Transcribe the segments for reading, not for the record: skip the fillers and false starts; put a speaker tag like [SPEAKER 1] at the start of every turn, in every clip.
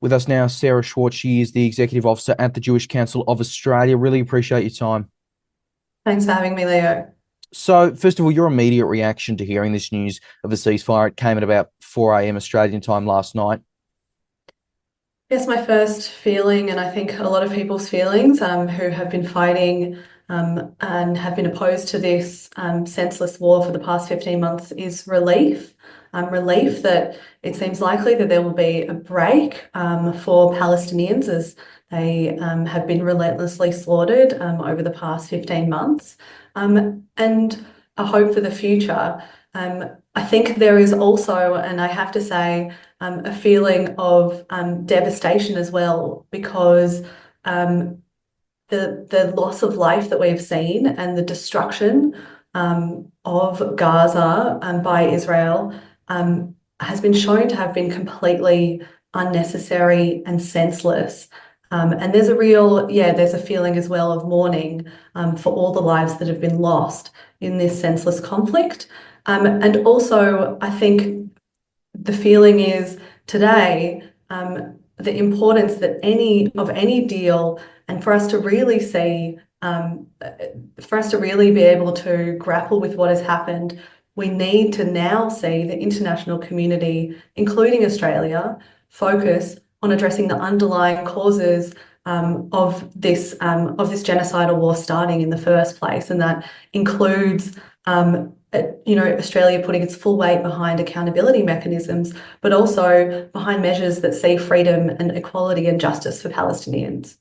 [SPEAKER 1] With us now, Sarah Schwartz. She is the Executive Officer at the Jewish Council of Australia. Really appreciate your time.
[SPEAKER 2] Thanks for having me, Leo.
[SPEAKER 1] So, first of all, your immediate reaction to hearing this news of a ceasefire. It came at about 4 a.m. Australian time last night.
[SPEAKER 2] Yes, my first feeling, and I think a lot of people's feelings who have been fighting and have been opposed to this senseless war for the past 15 months, is relief. Relief that it seems likely that there will be a break for Palestinians as they have been relentlessly slaughtered over the past 15 months, and a hope for the future. I think there is also, and I have to say, a feeling of devastation as well, because the loss of life that we've seen and the destruction of Gaza by Israel has been shown to have been completely unnecessary and senseless. And there's there's a feeling as well of mourning for all the lives that have been lost in this senseless conflict. And also, I think the feeling is today the importance that any deal, and for us to really see, for us to really be able to grapple with what has happened, we need to now see the international community, including Australia, focus on addressing the underlying causes of this genocidal war starting in the first place, and that includes Australia putting its full weight behind accountability mechanisms, but also behind measures that see freedom and equality and justice for Palestinians.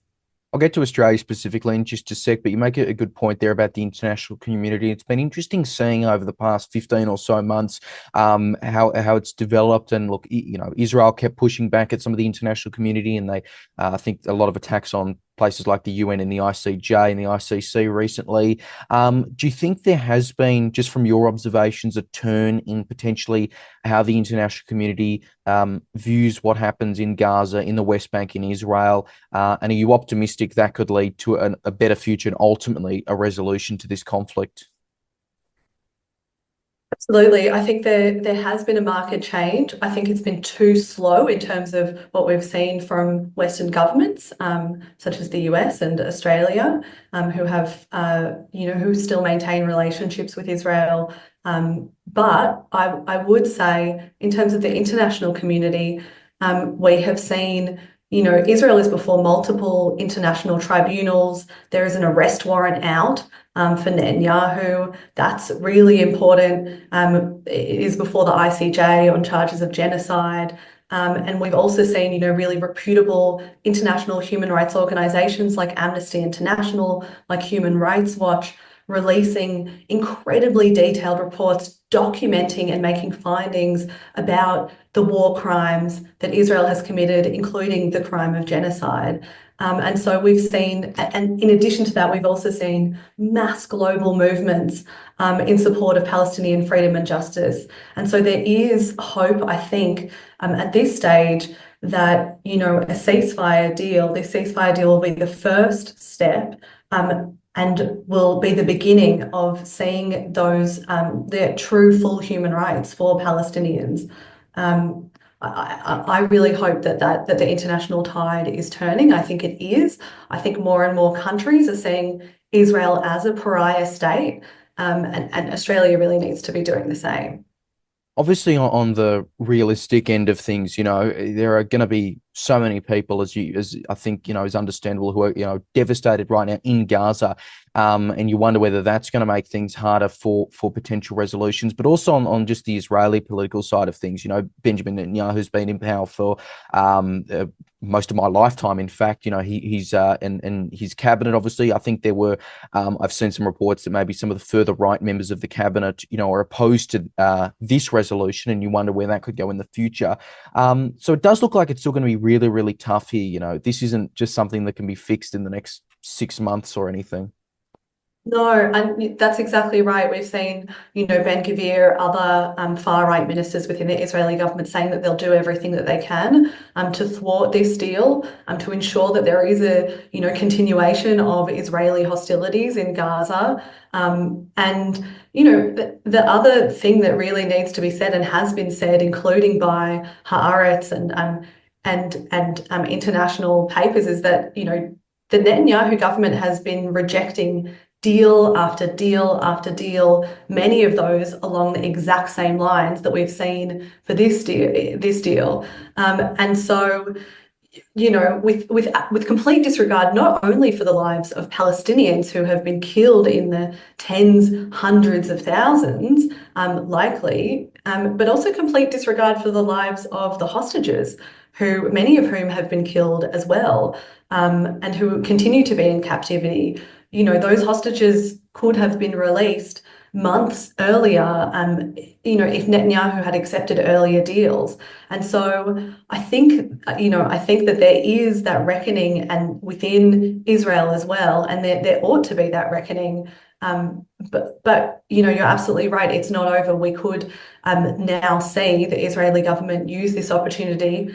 [SPEAKER 1] I'll get to Australia specifically in just a sec, but you make a good point there about the international community. It's been interesting seeing over the past 15 or so months how it's developed. And look, Israel kept pushing back at some of the international community, and they, I think, a lot of attacks on places like the UN and the ICJ and the ICC recently. Do you think there has been, just from your observations, a turn in potentially how the international community views what happens in Gaza, in the West Bank, in Israel? And are you optimistic that could lead to a better future and ultimately a resolution to this conflict?
[SPEAKER 2] Absolutely. I think there has been a market change. I think it's been too slow in terms of what we've seen from Western governments, such as the US and Australia, who have, who still maintain relationships with Israel. But I would say, in terms of the international community, we have seen, Israel is before multiple international tribunals. There is an arrest warrant out for Netanyahu. That's really important. It is before the ICJ on charges of genocide. And we've also seen, really reputable international human rights organizations like Amnesty International, like Human Rights Watch, releasing incredibly detailed reports documenting and making findings about the war crimes that Israel has committed, including the crime of genocide. And so we've seen, and in addition to that, we've also seen mass global movements in support of Palestinian freedom and justice. And so there is hope, I think, at this stage that, this ceasefire deal will be the first step and will be the beginning of seeing those the true full human rights for Palestinians. I really hope that the international tide is turning. I think it is. I think more and more countries are seeing Israel as a pariah state, and Australia really needs to be doing the same.
[SPEAKER 1] Obviously, on the realistic end of things, there are going to be so many people, as I think, is understandable, who are, devastated right now in Gaza. And you wonder whether that's going to make things harder for potential resolutions, but also on just the Israeli political side of things. Benjamin Netanyahu's been in power for most of my lifetime. In fact, he's and his cabinet, obviously, I think there were, I've seen some reports that maybe some of the further right members of the cabinet, are opposed to this resolution, and you wonder where that could go in the future. So it does look like it's still going to be really, really tough here. This isn't just something that can be fixed in the next 6 months or anything.
[SPEAKER 2] No, and that's exactly right. We've seen, Ben-Gvir, other far-right ministers within the Israeli government saying that they'll do everything that they can to thwart this deal, to ensure that there is a, continuation of Israeli hostilities in Gaza. And, the other thing that really needs to be said and has been said, including by Haaretz and and international papers is that, you know, the Netanyahu government has been rejecting deal after deal after deal, many of those along the exact same lines that we've seen for this deal. And so, you know, with complete disregard not only for the lives of Palestinians who have been killed in the tens, hundreds of thousands, likely, but also complete disregard for the lives of the hostages, who many of whom have been killed as well, and who continue to be in captivity. You know, those hostages could have been released months earlier, you know, if Netanyahu had accepted earlier deals. And so I think, you know, I think that there is that reckoning and within Israel as well, and there ought to be that reckoning. But you know, you're absolutely right. It's not over. We could now see the Israeli government use this opportunity,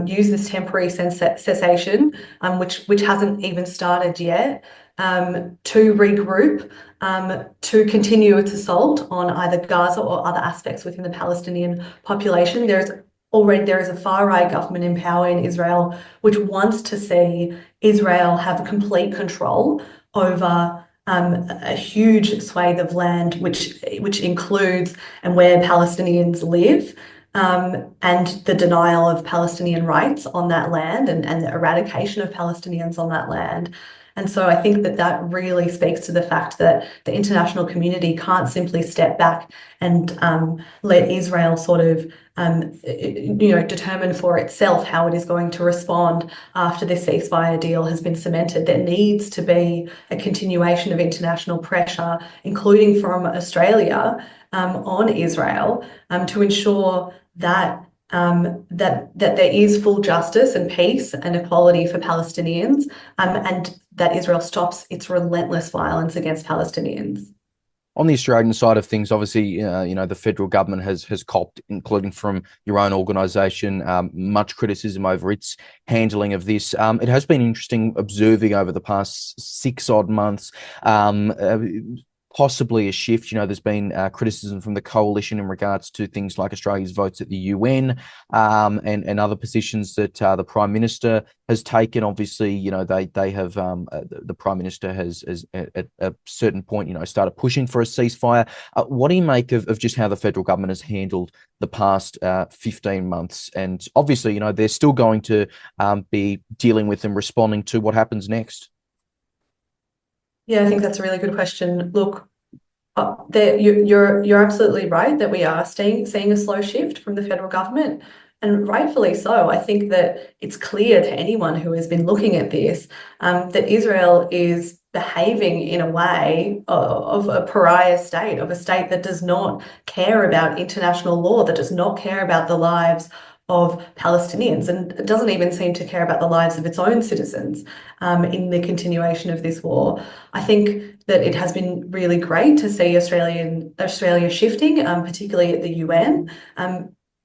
[SPEAKER 2] use this temporary cessation, which hasn't even started yet, to regroup, to continue its assault on either Gaza or other aspects within the Palestinian population. There is a far-right government in power in Israel which wants to see Israel have complete control over a huge swathe of land, which includes and where Palestinians live, and the denial of Palestinian rights on that land, and the eradication of Palestinians on that land. And so I think that really speaks to the fact that the international community can't simply step back and let Israel sort of, you know, determine for itself how it is going to respond after this ceasefire deal has been cemented. There needs to be a continuation of international pressure, including from Australia, on Israel, to ensure that that there is full justice and peace and equality for Palestinians, and that Israel stops its relentless violence against Palestinians.
[SPEAKER 1] On the Australian side of things, obviously, you know, the federal government has copped, including from your own organisation, much criticism over its handling of this. It has been interesting observing over the past 6 odd months, possibly a shift. You know, there's been criticism from the coalition in regards to things like Australia's votes at the UN, and other positions that the Prime Minister has taken. Obviously, you know, they have the Prime Minister has at a certain point, you know, started pushing for a ceasefire. What do you make of just how the federal government has handled the past 15 months? And obviously, you know, they're still going to be dealing with and responding to what happens next.
[SPEAKER 2] Yeah, I think that's a really good question. Look, you're absolutely right that we are seeing a slow shift from the federal government, and rightfully so. I think that it's clear to anyone who has been looking at this, that Israel is behaving in a way of a pariah state, of a state that does not care about international law, that does not care about the lives of Palestinians, and it doesn't even seem to care about the lives of its own citizens, in the continuation of this war. I think that it has been really great to see Australia shifting, particularly at the UN.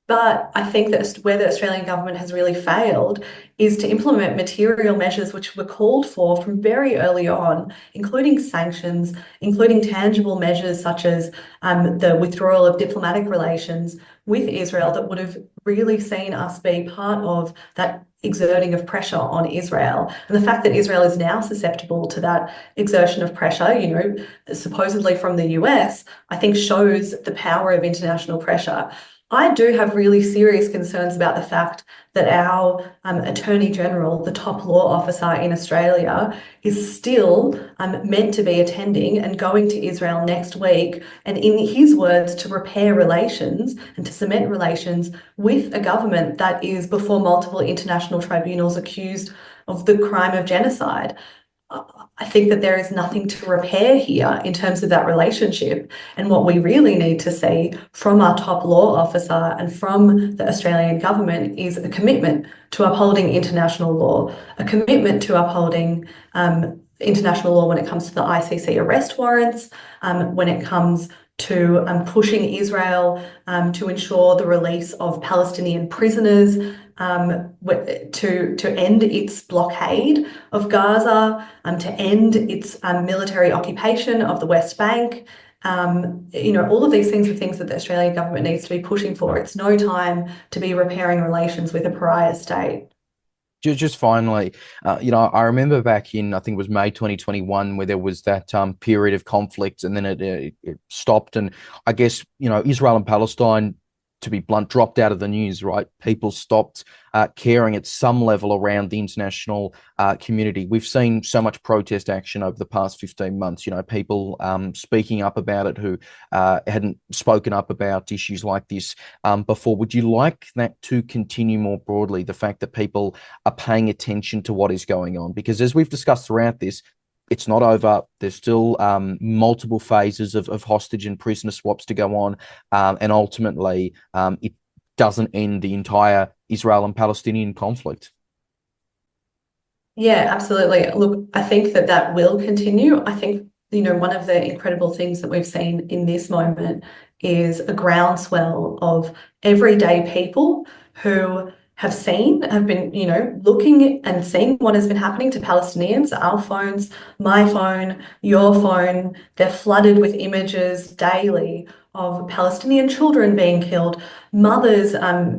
[SPEAKER 2] But I think that where the Australian government has really failed is to implement material measures which were called for from very early on, including sanctions, including tangible measures such as the withdrawal of diplomatic relations with Israel, that would have really seen us be part of that exerting of pressure on Israel. And the fact that Israel is now susceptible to that exertion of pressure, you know, supposedly from the US, I think shows the power of international pressure. I do have really serious concerns about the fact that our Attorney General, the top law officer in Australia, is still meant to be attending and going to Israel next week, and in his words, to repair relations and to cement relations with a government that is before multiple international tribunals accused of the crime of genocide. I think that there is nothing to repair here in terms of that relationship. And what we really need to see from our top law officer and from the Australian government is a commitment to upholding international law, a commitment to upholding international law when it comes to the ICC arrest warrants, when it comes to pushing Israel to ensure the release of Palestinian prisoners, to end its blockade of Gaza, to end its military occupation of the West Bank, All of these things are things that the Australian government needs to be pushing for. It's no time to be repairing relations with a pariah state.
[SPEAKER 1] Just finally, I remember back in, I think it was May 2021, where there was that period of conflict, and then it stopped. And I guess, Israel and Palestine, to be blunt, dropped out of the news, right? People stopped caring at some level around the international community. We've seen so much protest action over the past 15 months, people speaking up about it who hadn't spoken up about issues like this before. Would you like that to continue more broadly, the fact that people are paying attention to what is going on? Because as we've discussed throughout this, it's not over. There's still multiple phases of hostage and prisoner swaps to go on. And ultimately, it doesn't end the entire Israel and Palestinian conflict.
[SPEAKER 2] Yeah, absolutely. Look, I think that will continue. I think, one of the incredible things that we've seen in this moment is a groundswell of everyday people who have been, looking and seeing what has been happening to Palestinians. Our phones, my phone, your phone, they're flooded with images daily of Palestinian children being killed, mothers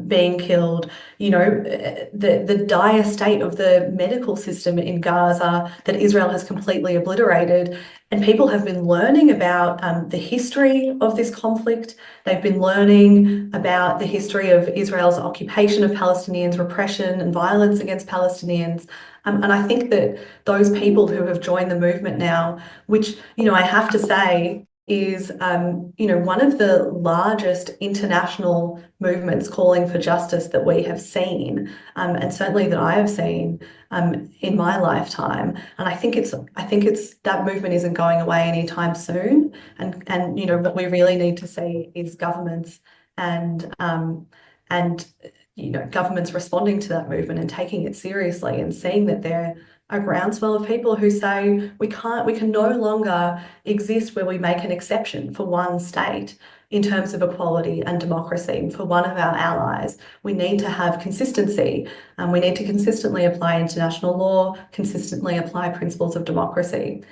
[SPEAKER 2] being killed, the dire state of the medical system in Gaza that Israel has completely obliterated. And people have been learning about the history of this conflict. They've been learning about the history of Israel's occupation of Palestinians, repression and violence against Palestinians. And I think that those people who have joined the movement now, which, I have to say, is one of the largest international movements calling for justice that we have seen, and certainly that I have seen in my lifetime. And I think it's that movement isn't going away anytime soon. And what we really need to see is governments and governments responding to that movement and taking it seriously and seeing that there a groundswell of people who say we can no longer exist where we make an exception for one state in terms of equality and democracy for one of our allies. We need to have consistency, and we need to consistently apply international law, consistently apply principles of democracy.